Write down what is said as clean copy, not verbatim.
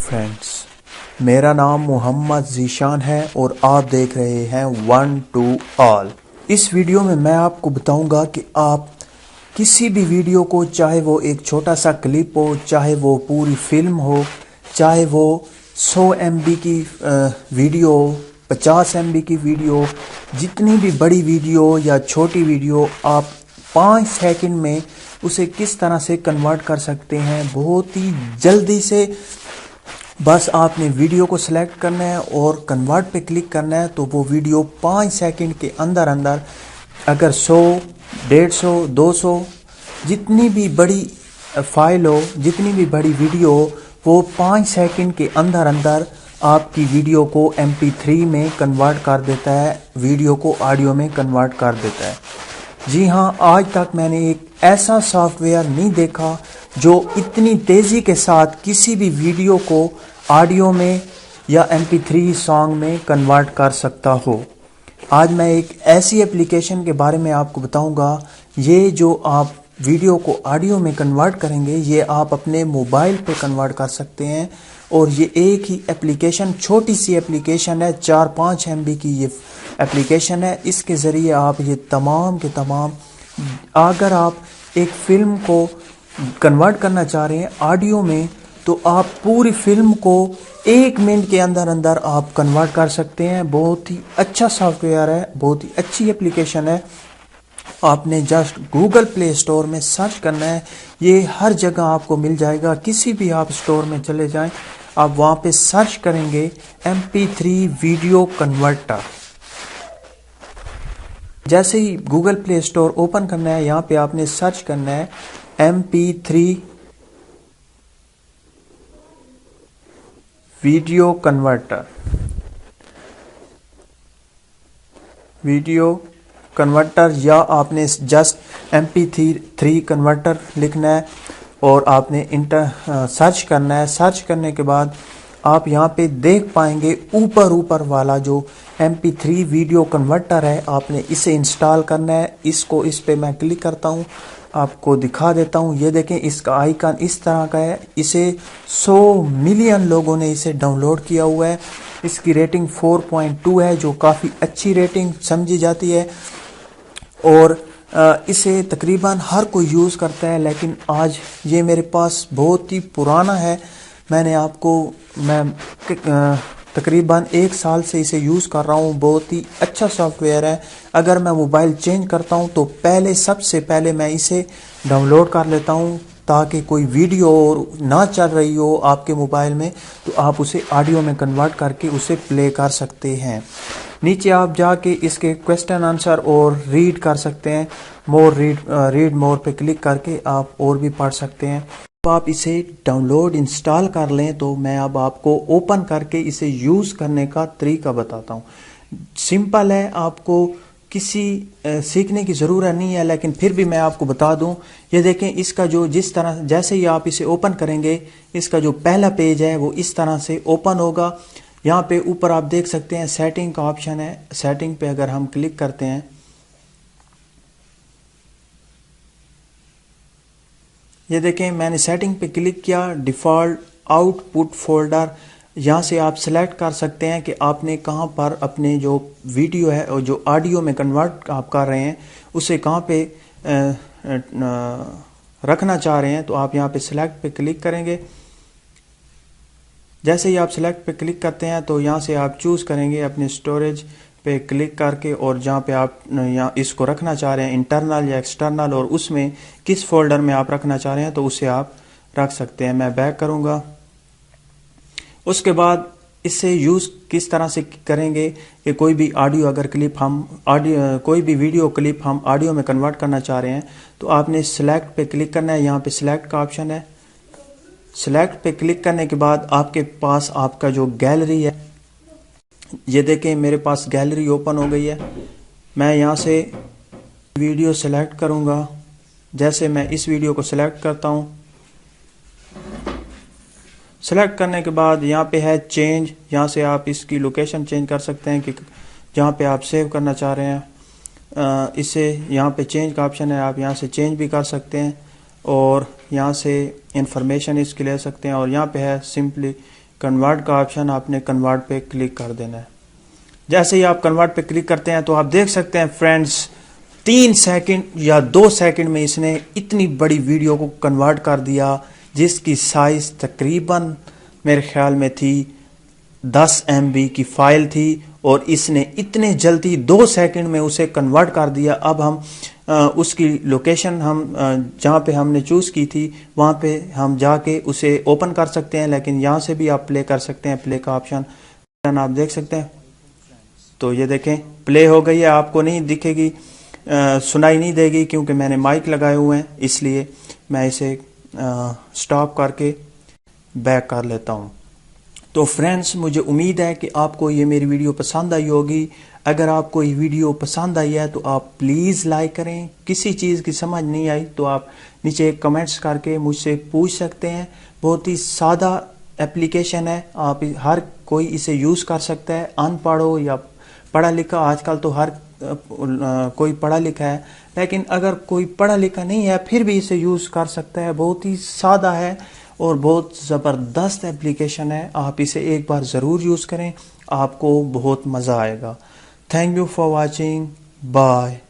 Friends, मेरा नाम मोहम्मद ज़ीशान है और आप देख रहे हैं वन टू ऑल। इस वीडियो में मैं आपको बताऊंगा कि आप किसी भी वीडियो को, चाहे वो एक छोटा सा क्लिप हो, चाहे वो पूरी फिल्म हो, चाहे वो 100 MB की वीडियो, 50 MB की वीडियो, जितनी भी बड़ी वीडियो या छोटी वीडियो, आप 5 सेकंड में उसे किस तरह से कन्वर्ट कर सकते हैं बहुत ही जल्दी से। बस आपने वीडियो को सिलेक्ट करना है और कन्वर्ट पे क्लिक करना है, तो वो वीडियो 5 सेकंड के अंदर अंदर, अगर 100, 150, 200 जितनी भी बड़ी फाइल हो, जितनी भी बड़ी वीडियो हो, वो 5 सेकंड के अंदर अंदर आपकी वीडियो को MP3 में कन्वर्ट कर देता है, वीडियो को ऑडियो में कन्वर्ट कर देता है। जी हाँ, आज तक मैंने एक ऐसा सॉफ्टवेयर नहीं देखा जो इतनी तेज़ी के साथ किसी भी वीडियो को ऑडियो में या MP3 सॉन्ग में कन्वर्ट कर सकता हो। आज मैं एक ऐसी एप्लीकेशन के बारे में आपको बताऊंगा। ये जो आप वीडियो को ऑडियो में कन्वर्ट करेंगे, ये आप अपने मोबाइल पे कन्वर्ट कर सकते हैं। और ये एक ही एप्लीकेशन, छोटी सी एप्लीकेशन है, 4-5 MB की ये एप्लीकेशन है। इसके ज़रिए आप ये तमाम के तमाम, अगर आप एक फिल्म को कन्वर्ट करना चाह रहे हैं ऑडियो में, तो आप पूरी फिल्म को 1 मिनट के अंदर अंदर आप कन्वर्ट कर सकते हैं। बहुत ही अच्छा सॉफ्टवेयर है, बहुत ही अच्छी एप्लीकेशन है। आपने जस्ट गूगल प्ले स्टोर में सर्च करना है, ये हर जगह आपको मिल जाएगा। किसी भी आप स्टोर में चले जाएं, आप वहाँ पे सर्च करेंगे MP3 वीडियो कन्वर्टर। जैसे ही गूगल प्ले स्टोर ओपन करना है, यहाँ पे आपने सर्च करना है MP3 video converter, video converter, या आपने जस्ट MP3 कन्वर्टर लिखना है और आपने सर्च करना है। सर्च करने के बाद आप यहाँ पे देख पाएंगे ऊपर वाला जो MP3 वीडियो कन्वर्टर है, आपने इसे इंस्टॉल करना है। इस पे मैं क्लिक करता हूँ, आपको दिखा देता हूँ। ये देखें, इसका आइकन इस तरह का है। इसे 100 मिलियन लोगों ने इसे डाउनलोड किया हुआ है। इसकी रेटिंग 4.2 है, जो काफ़ी अच्छी रेटिंग समझी जाती है। और इसे तकरीबन हर कोई यूज़ करता है, लेकिन आज ये मेरे पास बहुत ही पुराना है। मैं तकरीबन 1 साल से इसे यूज़ कर रहा हूँ। बहुत ही अच्छा सॉफ्टवेयर है। अगर मैं मोबाइल चेंज करता हूँ तो सबसे पहले मैं इसे डाउनलोड कर लेता हूँ, ताकि कोई वीडियो ना चल रही हो आपके मोबाइल में, तो आप उसे ऑडियो में कन्वर्ट करके उसे प्ले कर सकते हैं। नीचे आप जाके इसके क्वेश्चन आंसर और रीड कर सकते हैं। रीड मोर पे क्लिक करके आप और भी पढ़ सकते हैं। अब आप इसे डाउनलोड इंस्टॉल कर लें, तो मैं अब आपको ओपन करके इसे यूज़ करने का तरीका बताता हूँ। सिंपल है, आपको किसी सीखने की ज़रूरत नहीं है, लेकिन फिर भी मैं आपको बता दूं। ये देखें, इसका जो जैसे ही आप इसे ओपन करेंगे, इसका जो पहला पेज है वो इस तरह से ओपन होगा। यहाँ पे ऊपर आप देख सकते हैं सेटिंग का ऑप्शन है। सेटिंग पे अगर हम क्लिक करते हैं, ये देखें, मैंने सेटिंग पे क्लिक किया। डिफ़ॉल्ट आउटपुट फोल्डर, यहाँ से आप सेलेक्ट कर सकते हैं कि आपने कहाँ पर अपने जो वीडियो है और जो ऑडियो में कन्वर्ट आप कर रहे हैं, उसे कहाँ पे रखना चाह रहे हैं। तो आप यहाँ पे सिलेक्ट पे क्लिक करेंगे। जैसे ही आप सिलेक्ट पे क्लिक करते हैं, तो यहाँ से आप चूज़ करेंगे अपने स्टोरेज पे क्लिक करके, और जहाँ पे आप यहाँ इसको रखना चाह रहे हैं, इंटरनल या एक्सटर्नल, और उसमें किस फोल्डर में आप रखना चाह रहे हैं, तो उसे आप रख सकते हैं। मैं बैक करूँगा। उसके बाद इससे यूज़ किस तरह से करेंगे कि कोई भी कोई भी वीडियो क्लिप हम ऑडियो में कन्वर्ट करना चाह रहे हैं, तो आपने सिलेक्ट पे क्लिक करना है। यहाँ पे सिलेक्ट का ऑप्शन है। सिलेक्ट पे क्लिक करने के बाद आपके पास आपका जो गैलरी है, ये देखें, मेरे पास गैलरी ओपन हो गई है। मैं यहाँ से वीडियो सेलेक्ट करूँगा। जैसे मैं इस वीडियो को सिलेक्ट करता हूँ, सेलेक्ट करने के बाद यहाँ पे है चेंज। यहाँ से आप इसकी लोकेशन चेंज कर सकते हैं कि जहाँ पे आप सेव करना चाह रहे हैं। इसे यहाँ पे चेंज का ऑप्शन है, आप यहाँ से चेंज भी कर सकते हैं और यहाँ से इंफॉर्मेशन इसकी ले सकते हैं। और यहाँ पे है सिंपली कन्वर्ट का ऑप्शन, आपने कन्वर्ट पे क्लिक कर देना है। जैसे ही आप कन्वर्ट पे क्लिक करते हैं तो आप देख सकते हैं फ्रेंड्स 3 सेकंड या 2 सेकंड में इसने इतनी बड़ी वीडियो को कन्वर्ट कर दिया, जिसकी साइज तकरीबन मेरे ख्याल में थी 10 MB की फाइल थी, और इसने इतने जल्दी 2 सेकंड में उसे कन्वर्ट कर दिया। अब हम उसकी लोकेशन हम जहाँ पे हमने चूज़ की थी वहाँ पे हम जाके उसे ओपन कर सकते हैं, लेकिन यहाँ से भी आप प्ले कर सकते हैं। प्ले का ऑप्शन आप देख सकते हैं, तो ये देखें प्ले हो गई है। आपको नहीं दिखेगी, सुनाई नहीं देगी क्योंकि मैंने माइक लगाए हुए हैं, इसलिए मैं इसे स्टॉप करके बैक कर लेता हूँ। तो फ्रेंड्स, मुझे उम्मीद है कि आपको ये मेरी वीडियो पसंद आई होगी। अगर आपको ये वीडियो पसंद आई है तो आप प्लीज़ लाइक करें। किसी चीज़ की समझ नहीं आई तो आप नीचे कमेंट्स करके मुझसे पूछ सकते हैं। बहुत ही सादा एप्लीकेशन है, आप हर कोई इसे यूज़ कर सकता है, अनपढ़ हो या पढ़ा लिखा। आजकल तो हर कोई पढ़ा लिखा है, लेकिन अगर कोई पढ़ा लिखा नहीं है फिर भी इसे यूज़ कर सकता है। बहुत ही सादा है और बहुत ज़बरदस्त एप्लीकेशन है। आप इसे एक बार ज़रूर यूज़ करें, आपको बहुत मज़ा आएगा। Thank you for watching, bye.